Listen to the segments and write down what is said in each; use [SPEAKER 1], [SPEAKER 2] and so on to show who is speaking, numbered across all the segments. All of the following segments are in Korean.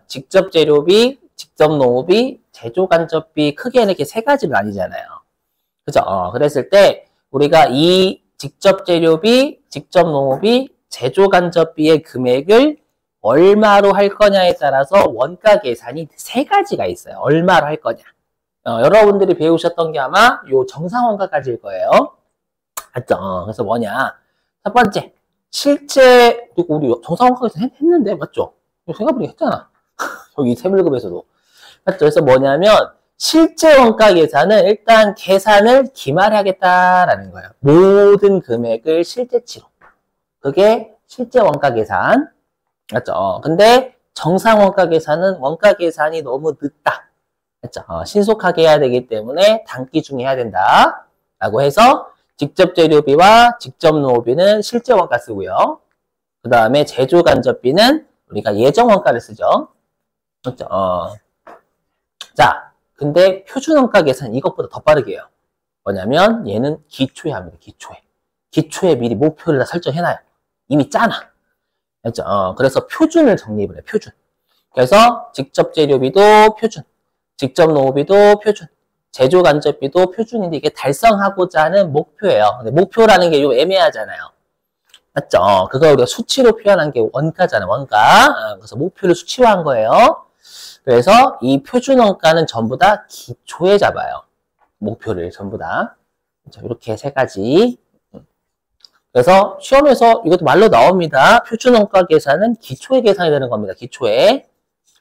[SPEAKER 1] 직접 재료비, 직접 농업비, 제조 간접비 크게 이렇게 세 가지로 나뉘잖아요. 그죠? 그랬을 때 우리가 이 직접 재료비, 직접 농업비, 제조 간접비의 금액을 얼마로 할 거냐에 따라서 원가 계산이 세 가지가 있어요. 얼마로 할 거냐. 여러분들이 배우셨던 게 아마 요 정상원가까지일 거예요. 맞죠? 그래서 뭐냐. 첫 번째, 실제, 그리고 우리 정상원가에서 했는데, 맞죠? 생각해보니까 했잖아. 여기 세물급에서도. 맞죠? 그래서 뭐냐면, 실제 원가 계산은 일단 계산을 기말에 하겠다라는 거예요. 모든 금액을 실제치로. 그게 실제 원가 계산. 맞죠? 근데 정상 원가 계산은 원가 계산이 너무 늦다. 맞죠? 신속하게 해야 되기 때문에 단기 중에 해야 된다. 라고 해서 직접 재료비와 직접 농업비는 실제 원가 쓰고요. 그 다음에 제조 간접비는 우리가 예정 원가를 쓰죠. 맞죠? 자, 근데 표준 원가 계산 이것보다 더 빠르게 해요. 뭐냐면 얘는 기초에 합니다. 기초에. 기초에 미리 목표를 다 설정해놔요. 이미 짜놔. 맞죠? 그래서 표준을 정립을 해요. 표준. 그래서 직접 재료비도 표준. 직접 농업비도 표준. 제조 간접비도 표준인데 이게 달성하고자 하는 목표예요. 근데 목표라는 게 좀 애매하잖아요. 맞죠? 그거 우리가 수치로 표현한 게 원가잖아요. 원가. 그래서 목표를 수치화한 거예요. 그래서 이 표준 원가는 전부 다 기초에 잡아요. 목표를 전부 다. 이렇게 세 가지. 그래서 시험에서 이것도 말로 나옵니다. 표준 원가 계산은 기초에 계산이 되는 겁니다. 기초에.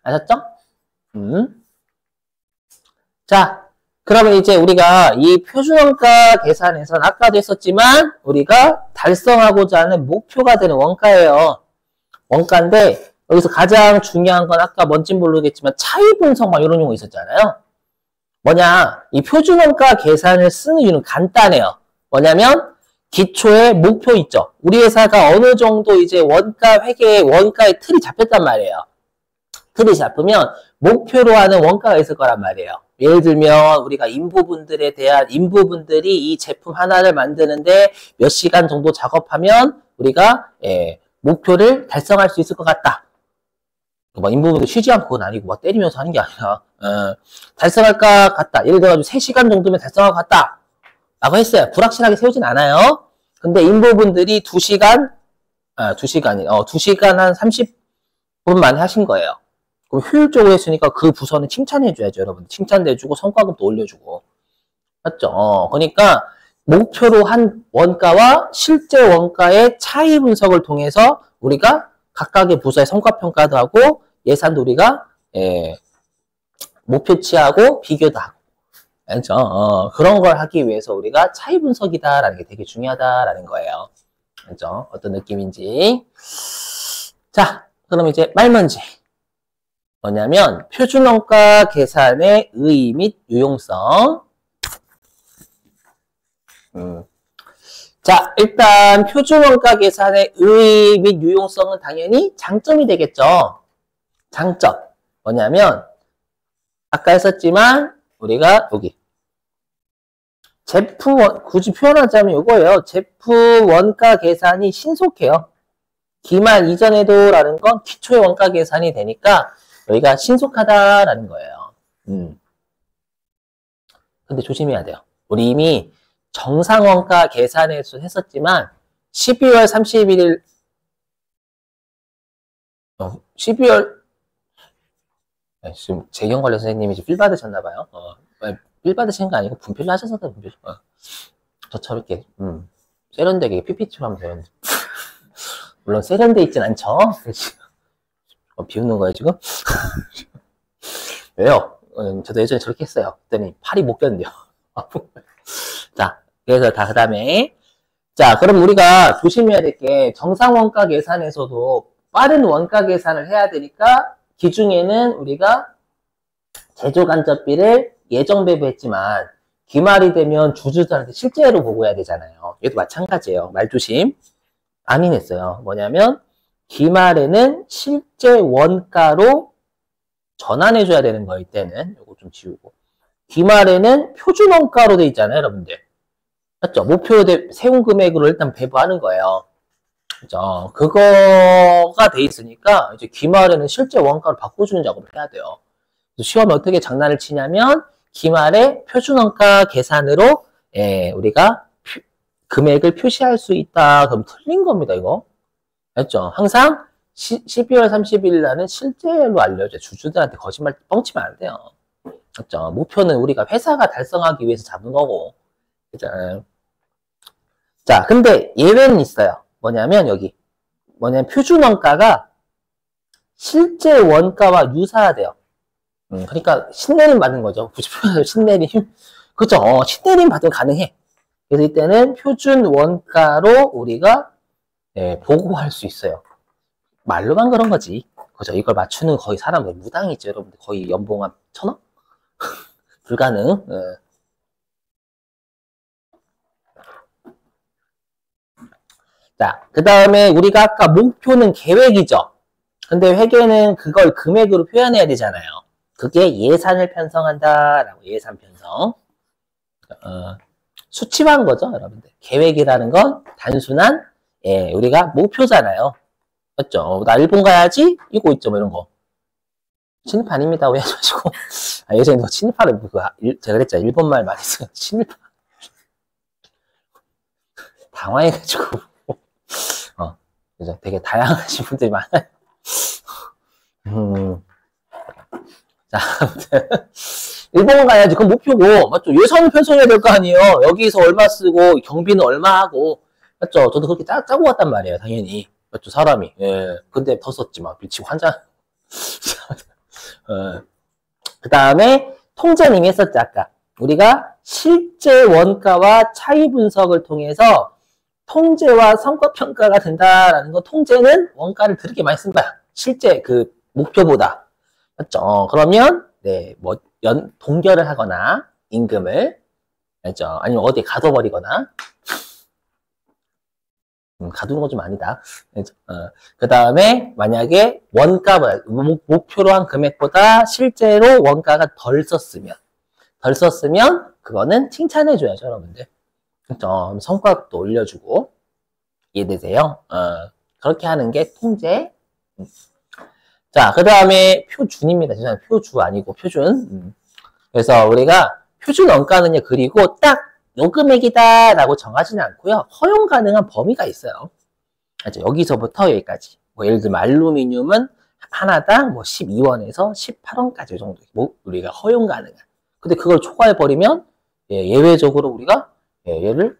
[SPEAKER 1] 아셨죠? 자, 그러면 이제 우리가 이 표준 원가 계산에서는 아까도 했었지만 우리가 달성하고자 하는 목표가 되는 원가예요. 원가인데 여기서 가장 중요한 건 아까 뭔진 모르겠지만 차이 분석 막 이런 용어 있었잖아요. 뭐냐, 이 표준 원가 계산을 쓰는 이유는 간단해요. 뭐냐면 기초에 목표 있죠. 우리 회사가 어느 정도 이제 원가 회계의 원가의 틀이 잡혔단 말이에요. 틀이 잡으면 목표로 하는 원가가 있을 거란 말이에요. 예를 들면 우리가 인부분들에 대한 인부분들이 이 제품 하나를 만드는데 몇 시간 정도 작업하면 우리가 목표를 달성할 수 있을 것 같다. 뭐 인부분들 쉬지 않고 그건 아니고 막 때리면서 하는 게 아니라 달성할 것 같다. 예를 들어 3시간 정도면 달성할 것 같다. 라고 했어요. 불확실하게 세우진 않아요. 근데 인부분들이 2시간 한 30분 만에 하신 거예요. 그럼 효율적으로 했으니까 그 부서는 칭찬해줘야죠, 여러분. 칭찬해주고 성과금도 올려주고. 맞죠? 그러니까 목표로 한 원가와 실제 원가의 차이 분석을 통해서 우리가 각각의 부서의 성과평가도 하고 예산도 우리가 목표치하고 비교도 하고. 알죠? 그런 걸 하기 위해서 우리가 차이 분석이다라는 게 되게 중요하다라는 거예요. 알죠? 어떤 느낌인지. 자, 그럼 이제 말문제. 뭐냐면 표준원가 계산의 의의 및 유용성. 자, 일단 표준원가 계산의 의의 및 유용성은 당연히 장점이 되겠죠. 장점. 뭐냐면 아까 했었지만 우리가 여기 제품 굳이 표현하자면 이거예요. 제품 원가 계산이 신속해요. 기말 이전에도 라는 건 기초의 원가 계산이 되니까 여기가 신속하다라는 거예요. 근데 조심해야 돼요. 우리 이미 정상원가 계산에서 했었지만 12월 31일 12월 지금 재경관리 선생님이 지금 필 받으셨나봐요. 필 받으신 거 아니고 분필로 하셔서 분필. 저처럼 이렇게 세련되게 PPT로 하면 되는데 물론 세련돼 있진 않죠. 비웃는 거예요 지금? 왜요? 저도 예전에 저렇게 했어요. 그랬더니 팔이 못 견뎌. 자, 그래서 그 다음에 자, 그럼 우리가 조심해야 될 게 정상원가 계산에서도 빠른 원가 계산을 해야 되니까 기중에는 우리가 제조간접비를 예정 배부했지만 기말이 되면 주주들한테 실제로 보고해야 되잖아요. 얘도 마찬가지예요. 말조심. 아니했어요. 뭐냐면 기말에는 실제 원가로 전환해줘야 되는 거일 때는 이거 좀 지우고 기말에는 표준 원가로 돼 있잖아요, 여러분들. 맞죠? 목표 세운 금액으로 일단 배부하는 거예요. 그죠? 그거가 돼 있으니까 이제 기말에는 실제 원가를 바꿔주는 작업을 해야 돼요. 시험에 어떻게 장난을 치냐면 기말에 표준원가 계산으로 우리가 금액을 표시할 수 있다. 그럼 틀린 겁니다, 이거. 알죠? 항상 12월 30일 날은 실제로 알려줘요. 주주들한테 거짓말 뻥치면 안 돼요. 그죠? 목표는 우리가 회사가 달성하기 위해서 잡은 거고. 그죠? 자, 근데 예외는 있어요. 뭐냐면 여기. 뭐냐면 표준원가가 실제 원가와 유사하대요. 그러니까 신내림 받는 거죠. 90% 신내림. 그죠? 신내림 받으면 가능해. 그래서 이때는 표준 원가로 우리가 보고할 수 있어요. 말로만 그런 거지. 그죠? 이걸 맞추는 거의 사람 거의 무당이죠, 여러분들. 거의 연봉 한 1,000원? 불가능. 자, 그 다음에 우리가 아까 목표는 계획이죠. 근데 회계는 그걸 금액으로 표현해야 되잖아요. 그게 예산을 편성한다라고 예산 편성. 수치화한 거죠, 여러분들. 계획이라는 건 단순한 우리가 목표잖아요. 맞죠? 나 일본 가야지? 이거 있죠, 뭐 이런 거. 친일파 아닙니다. 오해하지 마시고. 예전에 뭐 친일파를 제가 그랬잖아요. 일본말 많이 써요. 친일파. 당황해가지고. 그죠? 되게 다양하신 분들이 많아요. 자, 아무튼. 일본 가야지. 그건 목표고. 맞죠? 예산을 편성해야 될 거 아니에요. 여기서 얼마 쓰고, 경비는 얼마 하고. 맞죠? 저도 그렇게 짜고 갔단 말이에요. 당연히. 맞죠? 사람이. 예. 근데 더 썼지, 막. 미치고 환장. 그 다음에 통제님이 했었죠, 아까. 우리가 실제 원가와 차이 분석을 통해서 통제와 성과평가가 된다라는 거. 통제는 원가를 그렇게 많이 쓴 거야. 실제 그 목표보다. 맞죠? 그러면, 뭐, 동결을 하거나, 임금을, 알죠? 아니면 어디에 가둬버리거나, 가두는 건 좀 아니다. 그 다음에, 만약에 원가, 목표로 한 금액보다 실제로 원가가 덜 썼으면, 그거는 칭찬해줘야죠, 여러분들. 그죠? 성과도 올려주고, 이해되세요? 그렇게 하는 게 통제. 자, 그 다음에 표준입니다. 죄송합니다. 표주 아니고 표준. 그래서 우리가 표준 원가는요, 그리고 딱 요 금액이다 라고 정하지는 않고요. 허용 가능한 범위가 있어요. 여기서부터 여기까지. 뭐 예를 들면 알루미늄은 하나당 뭐 12원에서 18원까지 정도 우리가 허용 가능한. 근데 그걸 초과해버리면 예외적으로 우리가 얘를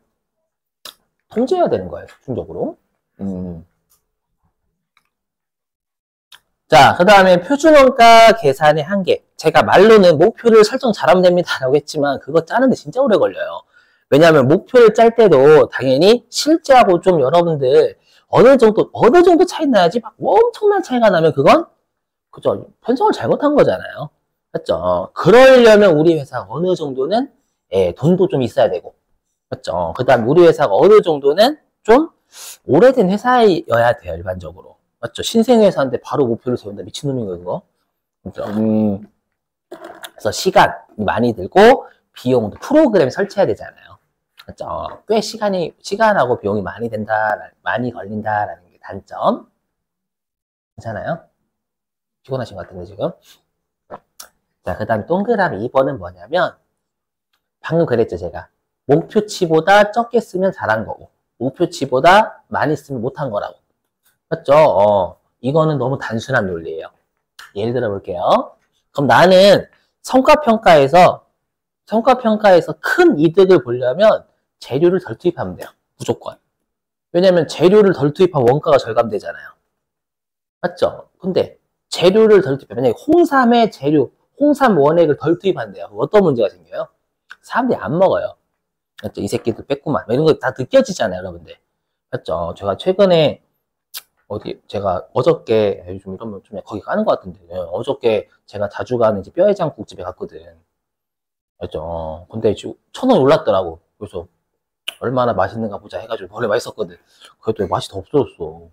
[SPEAKER 1] 통제해야 되는 거예요. 집중적으로. 자, 그 다음에 표준원가 계산의 한계. 제가 말로는 목표를 설정 잘하면 됩니다 라고 했지만 그거 짜는데 진짜 오래 걸려요. 왜냐하면 목표를 짤 때도 당연히 실제하고 좀 여러분들 어느 정도 차이 나야지 막 엄청난 차이가 나면 그건 그죠? 편성을 잘못한 거잖아요. 맞죠? 그러려면 우리 회사가 어느 정도는 돈도 좀 있어야 되고 맞죠? 그 다음 우리 회사가 어느 정도는 좀 오래된 회사여야 돼요, 일반적으로. 맞죠? 신생회사인데 바로 목표를 세운다. 미친놈인 거, 그거. 그렇죠? 그래서 시간이 많이 들고, 비용도 프로그램 설치해야 되잖아요. 맞죠? 꽤 시간하고 비용이 많이 걸린다라는 게 단점. 괜찮아요? 피곤하신 것 같은데, 지금. 자, 그 다음 동그라미 2번은 뭐냐면, 방금 그랬죠, 제가. 목표치보다 적게 쓰면 잘한 거고, 목표치보다 많이 쓰면 못한 거라고. 맞죠? 이거는 너무 단순한 논리예요. 예를 들어 볼게요. 그럼 나는 성과평가에서 큰 이득을 보려면 재료를 덜 투입하면 돼요. 무조건. 왜냐면 재료를 덜 투입하면 원가가 절감되잖아요. 맞죠? 근데 재료를 덜 투입하면 만약에 홍삼의 재료, 홍삼 원액을 덜 투입한대요. 어떤 문제가 생겨요? 사람들이 안 먹어요. 맞죠? 이 새끼들 뺐구만. 이런 거 다 느껴지잖아요, 여러분들. 맞죠? 제가 최근에 제가 어저께, 요즘 이러면 좀 거기 가는 것 같은데, 어저께 제가 자주 가는 이제 뼈해장국집에 갔거든. 알죠? 근데 지금 1,000원 올랐더라고. 그래서 얼마나 맛있는가 보자 해가지고, 원래 맛있었거든. 그래도 맛이 더 없어졌어.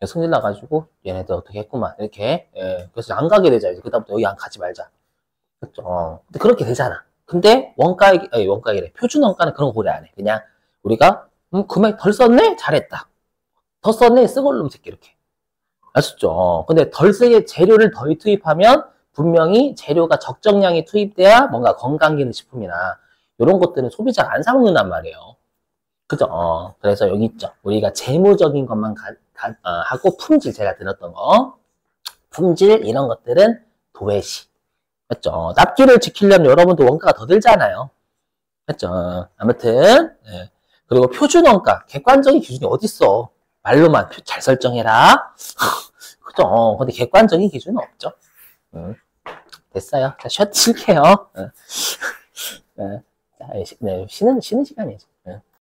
[SPEAKER 1] 승질 나가지고, 얘네들 어떻게 했구만. 이렇게. 그래서 안 가게 되자. 이제 그다음부터 여기 안 가지 말자. 그렇죠? 근데 그렇게 되잖아. 근데 원가이래. 표준 원가는 그런 거 고려 안 해. 그냥 우리가, 금액 덜 썼네? 잘했다. 더 썼네, 쓰골 놈 새끼, 이렇게. 아셨죠? 근데 덜 세게 재료를 덜 투입하면 분명히 재료가 적정량이 투입돼야 뭔가 건강기능식품이나 이런 것들은 소비자가 안 사먹는단 말이에요. 그죠? 그래서 여기 있죠. 우리가 재무적인 것만 하고 품질, 제가 들었던 거. 품질, 이런 것들은 도외시. 맞죠? 납기를 지키려면 여러분도 원가가 더 들잖아요. 맞죠? 아무튼, 예. 그리고 표준원가, 객관적인 기준이 어딨어? 말로만 잘 설정해라. 그죠? 근데 객관적인 기준은 없죠. 됐어요. 자, 쉴게요. 네, 쉬는 시간이지.